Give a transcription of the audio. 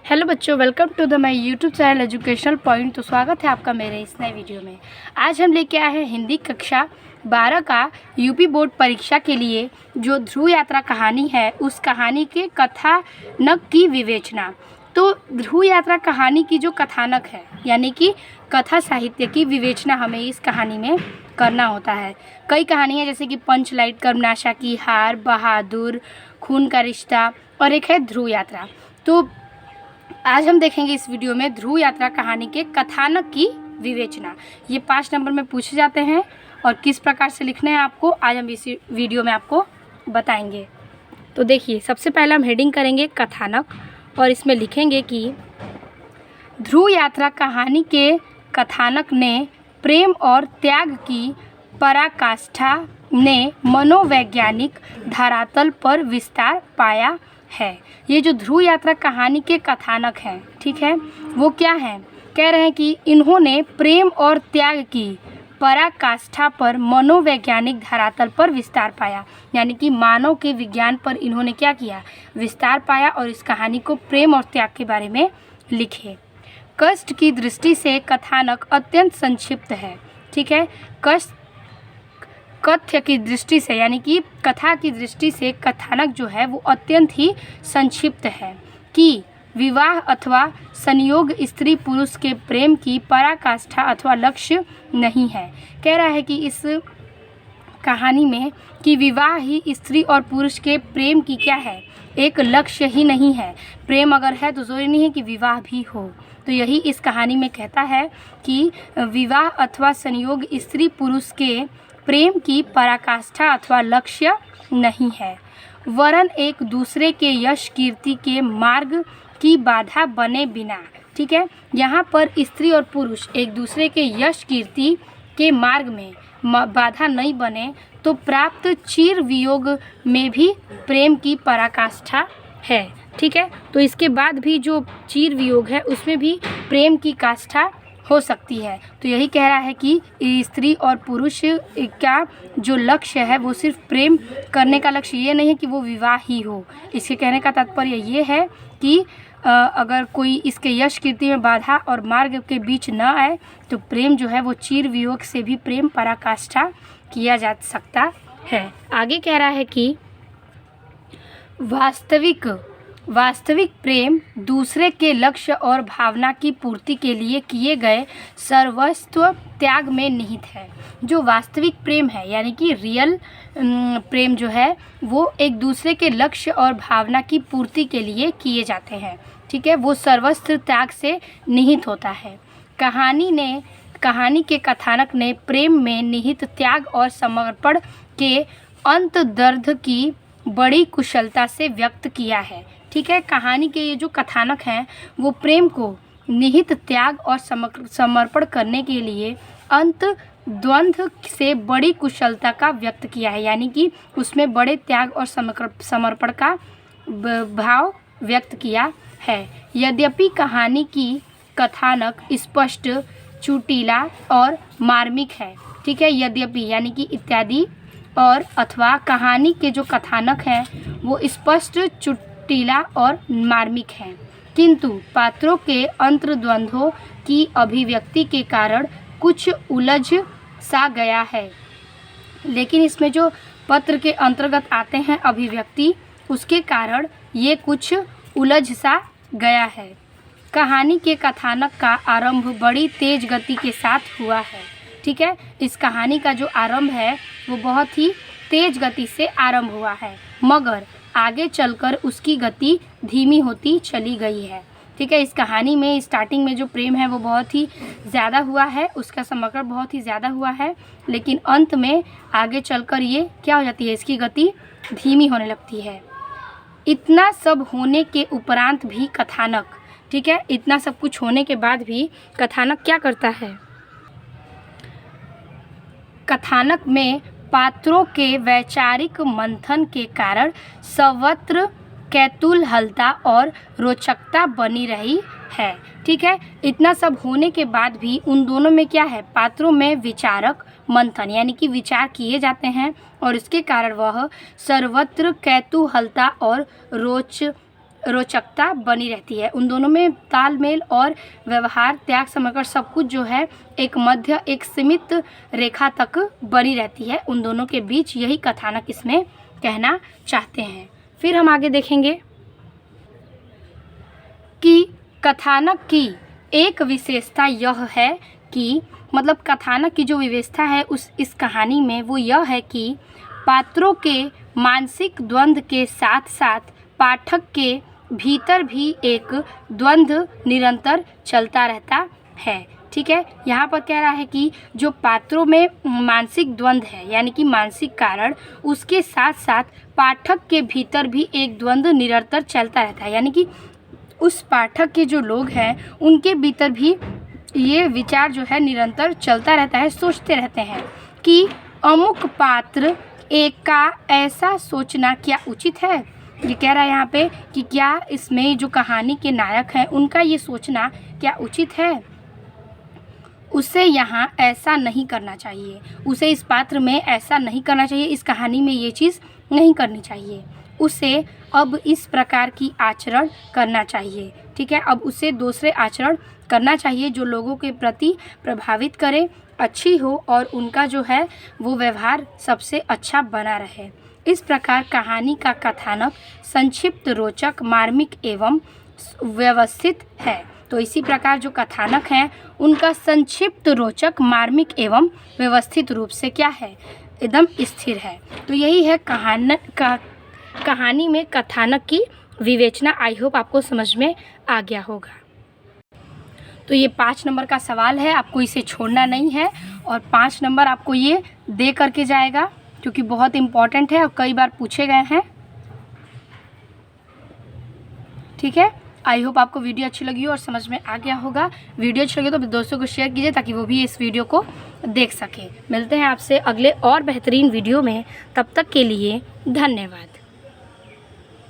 Hello बच्चों, welcome to the my YouTube channel educational point. तो स्वागत है आपका मेरे इस नए वीडियो में। आज हम लेके आए हैं हिंदी कक्षा 12 का यूपी बोर्ड परीक्षा के लिए जो ध्रुव यात्रा कहानी है, उस कहानी के कथानक की विवेचना। तो ध्रुव यात्रा कहानी की जो कथानक है यानी कि कथा साहित्य की विवेचना हमें इस कहानी में करना होता है। कई कहानियाँ जैसे कि पंचलाइट, कर्मनाशा की हार, बहादुर, खून का रिश्ता और एक है ध्रुव यात्रा। तो आज हम देखेंगे इस वीडियो में ध्रुव यात्रा कहानी के कथानक की विवेचना। ये 5 नंबर में पूछे जाते हैं और किस प्रकार से लिखने हैं आपको आज हम इस वीडियो में आपको बताएंगे। तो देखिए, सबसे पहले हम हेडिंग करेंगे कथानक और इसमें लिखेंगे कि ध्रुव यात्रा कहानी के कथानक ने प्रेम और त्याग की पराकाष्ठा ने मनोवैज्ञानिक धरातल पर विस्तार पाया है। ये जो ध्रुव यात्रा कहानी के कथानक हैं, ठीक है, वो क्या हैं? कह रहे हैं कि इन्होंने प्रेम और त्याग की पराकाष्ठा पर मनोवैज्ञानिक धरातल पर विस्तार पाया, यानी कि मानव के विज्ञान पर इन्होंने क्या किया? विस्तार पाया और इस कहानी को प्रेम और त्याग के बारे में लिखे। कष्ट की दृष्टि से कथानक अत्यंत संक्षिप्त है, ठीक है। कथ्य की दृष्टि से यानी कि कथा की दृष्टि से कथानक जो है वो अत्यंत ही संक्षिप्त है कि विवाह अथवा संयोग स्त्री पुरुष के प्रेम की पराकाष्ठा अथवा लक्ष्य नहीं है। कह रहा है कि इस कहानी में कि विवाह ही स्त्री और पुरुष के प्रेम की क्या है? एक लक्ष्य ही नहीं है। प्रेम अगर है तो जरूरी नहीं है कि विवाह भी हो। तो यही इस कहानी में कहता है कि विवाह अथवा संयोग स्त्री पुरुष के प्रेम की पराकाष्ठा अथवा लक्ष्य नहीं है, वरन एक दूसरे के यश कीर्ति के मार्ग की बाधा बने बिना, ठीक है। यहाँ पर स्त्री और पुरुष एक दूसरे के यश कीर्ति के मार्ग में बाधा नहीं बने तो प्राप्त चिर वियोग में भी प्रेम की पराकाष्ठा है, ठीक है। तो इसके बाद भी जो चिर वियोग है उसमें भी प्रेम की काष्ठा हो सकती है। तो यही कह रहा है कि स्त्री और पुरुष का जो लक्ष्य है वो सिर्फ प्रेम करने का लक्ष्य ये नहीं है कि वो विवाह ही हो। इसके कहने का तात्पर्य ये है कि अगर कोई इसके यश कीर्ति में बाधा और मार्ग के बीच न आए तो प्रेम जो है वो चिर वियोग से भी प्रेम पराकाष्ठा किया जा सकता है। आगे कह रहा है कि वास्तविक प्रेम दूसरे के लक्ष्य और भावना की पूर्ति के लिए किए गए सर्वस्व त्याग में निहित है। जो वास्तविक प्रेम है यानी कि रियल प्रेम जो है वो एक दूसरे के लक्ष्य और भावना की पूर्ति के लिए किए जाते हैं, ठीक है। वो सर्वस्व त्याग से निहित होता है। कहानी के कथानक ने प्रेम में निहित त्याग और समर्पण के अंतर्दर्द की बड़ी कुशलता से व्यक्त किया है, ठीक है। कहानी के ये जो कथानक हैं वो प्रेम को निहित त्याग और समर्पण करने के लिए अंत द्वंद्व से बड़ी कुशलता का व्यक्त किया है, यानी कि उसमें बड़े त्याग और समर्पण का भाव व्यक्त किया है। यद्यपि कहानी की कथानक स्पष्ट, चुटीला और मार्मिक है, ठीक है। यद्यपि यानी कि इत्यादि और अथवा कहानी के जो कथानक हैं वो स्पष्ट, चुटीला और मार्मिक हैं, किंतु पात्रों के अंतर्द्वंद्वों की अभिव्यक्ति के कारण कुछ उलझ सा गया है। लेकिन इसमें जो पत्र के अंतर्गत आते हैं अभिव्यक्ति, उसके कारण ये कुछ उलझ सा गया है। कहानी के कथानक का आरंभ बड़ी तेज गति के साथ हुआ है, ठीक है। इस कहानी का जो आरंभ है वो बहुत ही तेज गति से आरंभ हुआ है, मगर आगे चलकर उसकी गति धीमी होती चली गई है, ठीक है। इस कहानी में स्टार्टिंग में जो प्रेम है वो बहुत ही ज़्यादा हुआ है, उसका समर्पण बहुत ही ज़्यादा हुआ है, लेकिन अंत में आगे चलकर ये क्या हो जाती है? इसकी गति धीमी होने लगती है। इतना सब होने के उपरांत भी कथानक, ठीक है, इतना सब कुछ होने के बाद भी कथानक क्या करता है? कथानक में पात्रों के वैचारिक मंथन के कारण सर्वत्र कौतूहलता और रोचकता बनी रही है, ठीक है। इतना सब होने के बाद भी उन दोनों में क्या है? पात्रों में विचारक मंथन यानी कि विचार किए जाते हैं और इसके कारण वह सर्वत्र कौतूहलता और रोचकता बनी रहती है। उन दोनों में तालमेल और व्यवहार, त्याग, समर्पण सब कुछ जो है एक सीमित रेखा तक बनी रहती है उन दोनों के बीच। यही कथानक इसमें कहना चाहते हैं। फिर हम आगे देखेंगे कि कथानक की एक विशेषता यह है कि मतलब कथानक की जो विशेषता है इस कहानी में वो यह है कि पात्रों के मानसिक द्वंद्व के साथ साथ पाठक के भीतर भी एक द्वंद्व निरंतर चलता रहता है। ठीक है, यहाँ पर कह रहा है कि जो पात्रों में मानसिक द्वंद्व है यानी कि मानसिक कारण, उसके साथ साथ पाठक के भीतर भी एक द्वंद्व निरंतर चलता रहता है। यानी कि उस पाठक के जो लोग हैं उनके भीतर भी ये विचार जो है निरंतर चलता रहता है, सोचते रहते हैं कि अमुक पात्र एक का ऐसा सोचना क्या उचित है। ये कह रहा है यहाँ पे कि क्या इसमें जो कहानी के नायक हैं उनका ये सोचना क्या उचित है। उसे यहाँ ऐसा नहीं करना चाहिए, उसे इस पात्र में ऐसा नहीं करना चाहिए, इस कहानी में ये चीज़ नहीं करनी चाहिए, उसे अब इस प्रकार की आचरण करना चाहिए। ठीक है, अब उसे दूसरे आचरण करना चाहिए जो लोगों के प्रति प्रभावित करे, अच्छी हो और उनका जो है वो व्यवहार सबसे अच्छा बना रहे। इस प्रकार कहानी का कथानक संक्षिप्त, रोचक, मार्मिक एवं व्यवस्थित है। तो इसी प्रकार जो कथानक हैं उनका संक्षिप्त, रोचक, मार्मिक एवं व्यवस्थित रूप से क्या है, एकदम स्थिर है। तो यही है कहानी में कथानक की विवेचना। आई होप आपको समझ में आ गया होगा। तो ये 5 नंबर का सवाल है, आपको इसे छोड़ना नहीं है और 5 नंबर आपको ये दे करके जाएगा क्योंकि बहुत इम्पॉर्टेंट है और कई बार पूछे गए हैं। ठीक है, आई होप आपको वीडियो अच्छी लगी हो और समझ में आ गया होगा। वीडियो अच्छी लगी तो दोस्तों को शेयर कीजिए ताकि वो भी इस वीडियो को देख सके। मिलते हैं आपसे अगले और बेहतरीन वीडियो में, तब तक के लिए धन्यवाद।